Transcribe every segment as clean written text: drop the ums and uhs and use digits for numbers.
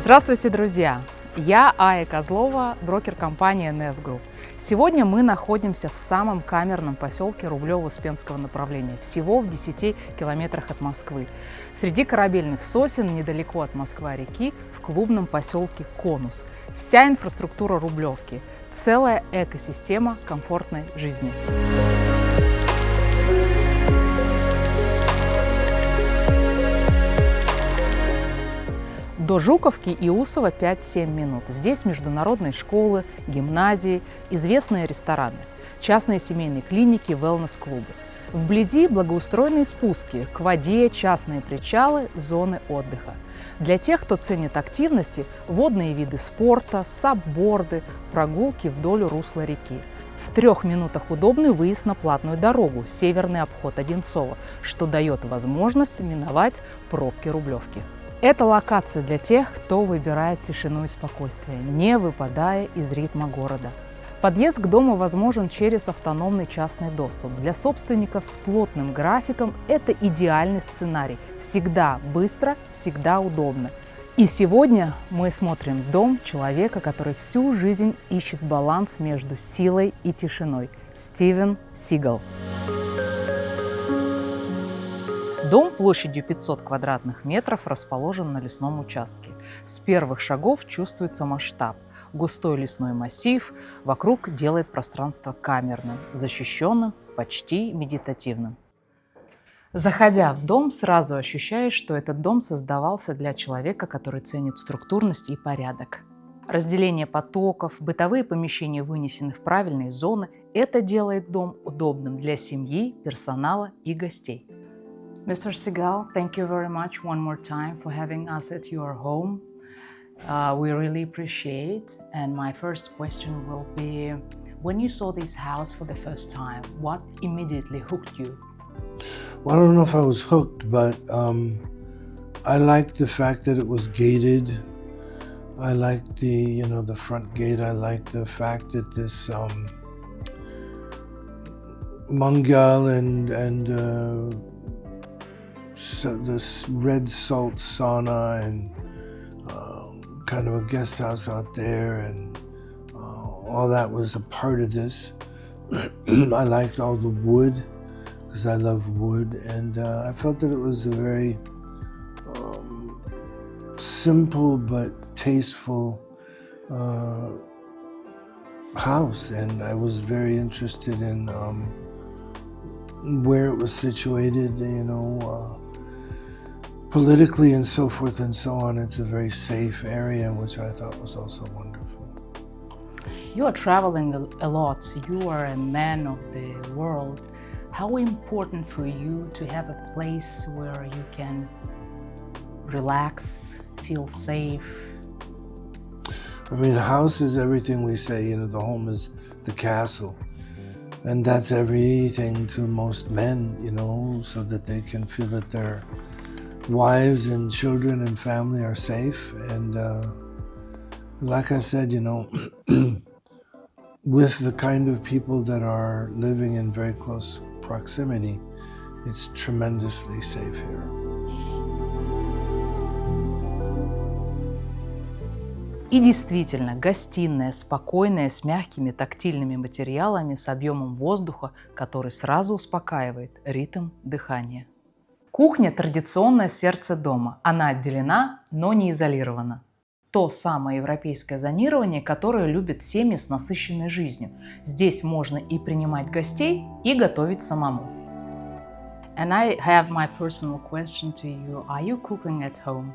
Здравствуйте, друзья! Я Ая Козлова, брокер компании NEF Group. Сегодня мы находимся в самом камерном поселке Рублево-Успенского направления, всего в 10 километрах от Москвы. Среди корабельных сосен, недалеко от Москва-реки, в клубном поселке Конус. Вся инфраструктура Рублевки, целая экосистема комфортной жизни. До Жуковки и Усова 5-7 минут. Здесь международные школы, гимназии, известные рестораны, частные семейные клиники, wellness-клубы. Вблизи благоустроенные спуски к воде, частные причалы, зоны отдыха. Для тех, кто ценит активности, водные виды спорта, сабборды, прогулки вдоль русла реки. В 3 минутах удобный выезд на платную дорогу, северный обход Одинцова, что дает возможность миновать пробки Рублевки. Это локация для тех, кто выбирает тишину и спокойствие, не выпадая из ритма города. Подъезд к дому возможен через автономный частный доступ. Для собственников с плотным графиком это идеальный сценарий. Всегда быстро, всегда удобно. И сегодня мы смотрим дом человека, который всю жизнь ищет баланс между силой и тишиной. Сигал. Дом площадью 500 квадратных метров расположен на лесном участке. С первых шагов чувствуется масштаб. Густой лесной массив вокруг делает пространство камерным, защищенным, почти медитативным. Заходя в дом, сразу ощущаешь, что этот дом создавался для человека, который ценит структурность и порядок. Разделение потоков, бытовые помещения вынесены в правильные зоны – это делает дом удобным для семьи, персонала и гостей. Mr. Sigal, thank you very much one more time for having us at your home. We really appreciate. And my first question will be, when you saw this house for the first time, what immediately hooked you? Well, I don't know if I was hooked, but I liked the fact that it was gated. I liked the front gate. I liked the fact that this mangal and so this red salt sauna and kind of a guest house out there, and all that was a part of this. I liked all the wood because I love wood, and I felt that it was a very simple but tasteful house, and I was very interested in where it was situated, politically and so forth and so on. It's a very safe area, which I thought was also wonderful. You are traveling a lot. You are a man of the world. How important for you to have a place where you can relax, feel safe? I mean, a house is everything we say. The home is the castle. And that's everything to most men, so that they can feel that their wives and children and family are safe. And like I said, with the kind of people that are living in very close proximity, it's tremendously safe here. И действительно, гостиная, спокойная, с мягкими тактильными материалами, с объемом воздуха, который сразу успокаивает ритм дыхания. Кухня – традиционное сердце дома. Она отделена, но не изолирована. То самое европейское зонирование, которое любят семьи с насыщенной жизнью. Здесь можно и принимать гостей, и готовить самому. And I have my personal question to you. Are you cooking at home?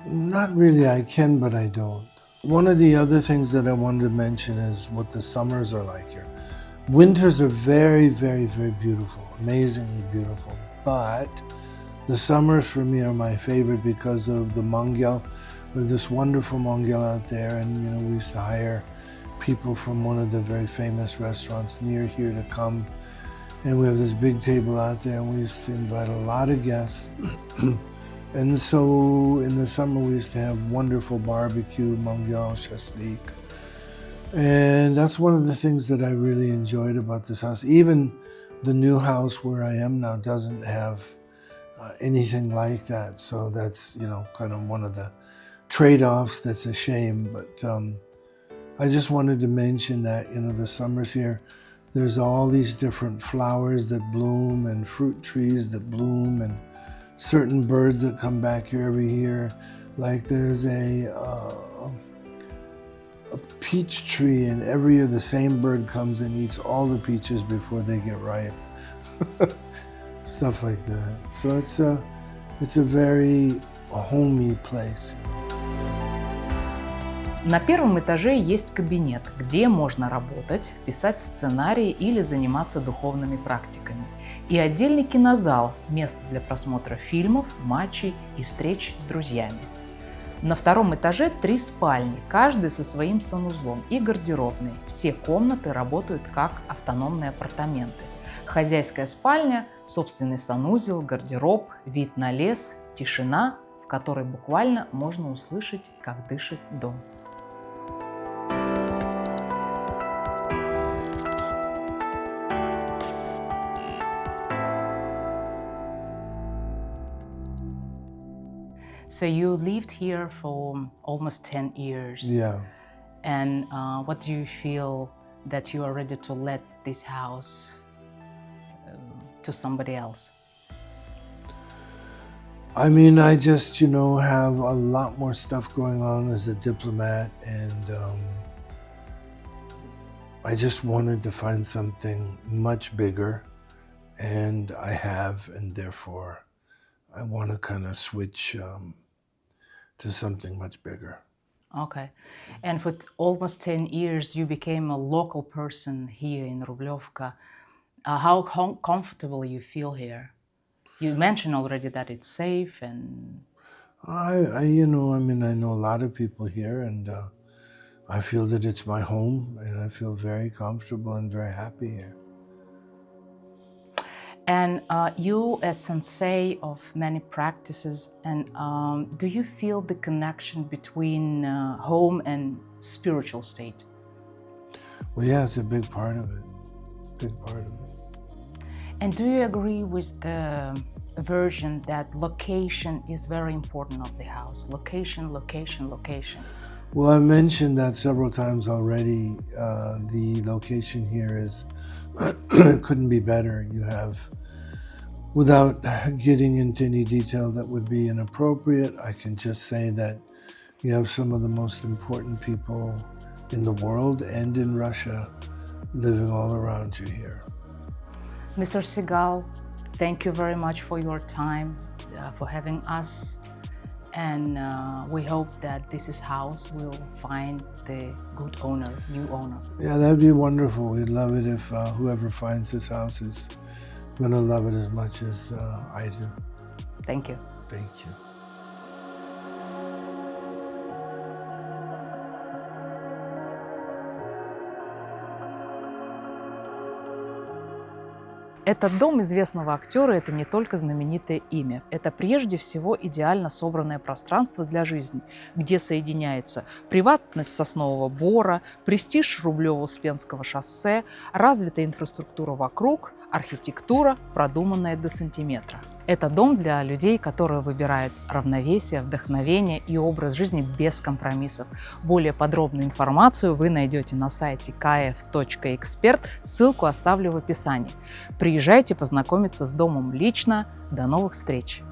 Not really. I can, but I don't. One of the other things that I wanted to mention is what the summers are like here. Winters are very, very, very beautiful, amazingly beautiful. But the summers for me are my favorite because of the mangal. There's this wonderful mangal out there, and we used to hire people from one of the very famous restaurants near here to come. And we have this big table out there, and we used to invite a lot of guests. And so in the summer we used to have wonderful barbecue, mangal, shashlik. And that's one of the things that I really enjoyed about this house. Even the new house where I am now doesn't have anything like that. So that's, kind of one of the trade-offs that's a shame. But I just wanted to mention that, the summers here, there's all these different flowers that bloom and fruit trees that bloom and certain birds that come back here every year. Like there's a peach tree, and every year the same bird comes and eats all the peaches before they get ripe. Stuff like that. So it's a very homey place. На первом этаже есть кабинет, где можно работать, писать сценарии или заниматься духовными практиками. И отдельный кинозал, место для просмотра фильмов, матчей и встреч с друзьями. На втором этаже 3 спальни, каждый со своим санузлом и гардеробной. Все комнаты работают как автономные апартаменты. Хозяйская спальня, собственный санузел, гардероб, вид на лес, тишина, в которой буквально можно услышать, как дышит дом. So you lived here for almost 10 years. Yeah. And what do you feel that you are ready to let this house to somebody else? I mean, I just, have a lot more stuff going on as a diplomat, and I just wanted to find something much bigger, and I have, and therefore I want to kind of switch to something much bigger. Okay. And for almost 10 years, you became a local person here in Rublevka. How comfortable you feel here? You mentioned already that it's safe and... I know a lot of people here, and I feel that it's my home, and I feel very comfortable and very happy here. And you, as sensei of many practices, and do you feel the connection between home and spiritual state? Well, yeah, it's a big part of it. Big part of it. And do you agree with the version that location is very important of the house? Location, location, location. Well, I mentioned that several times already. The location here is couldn't be better. You have, without getting into any detail that would be inappropriate, I can just say that you have some of the most important people in the world and in Russia living all around you here. Mr. Sigal, thank you very much for your time, for having us. And we hope that this house will find the good owner, new owner. Yeah, that'd be wonderful. We'd love it if whoever finds this house is going to love it as much as I do. Thank you. Thank you. Этот дом известного актера – это не только знаменитое имя. Это прежде всего идеально собранное пространство для жизни, где соединяются приватность Соснового Бора, престиж Рублево-Успенского шоссе, развитая инфраструктура вокруг, архитектура, продуманная до сантиметра. Это дом для людей, которые выбирают равновесие, вдохновение и образ жизни без компромиссов. Более подробную информацию вы найдете на сайте kf.expert, ссылку оставлю в описании. Приезжайте познакомиться с домом лично. До новых встреч!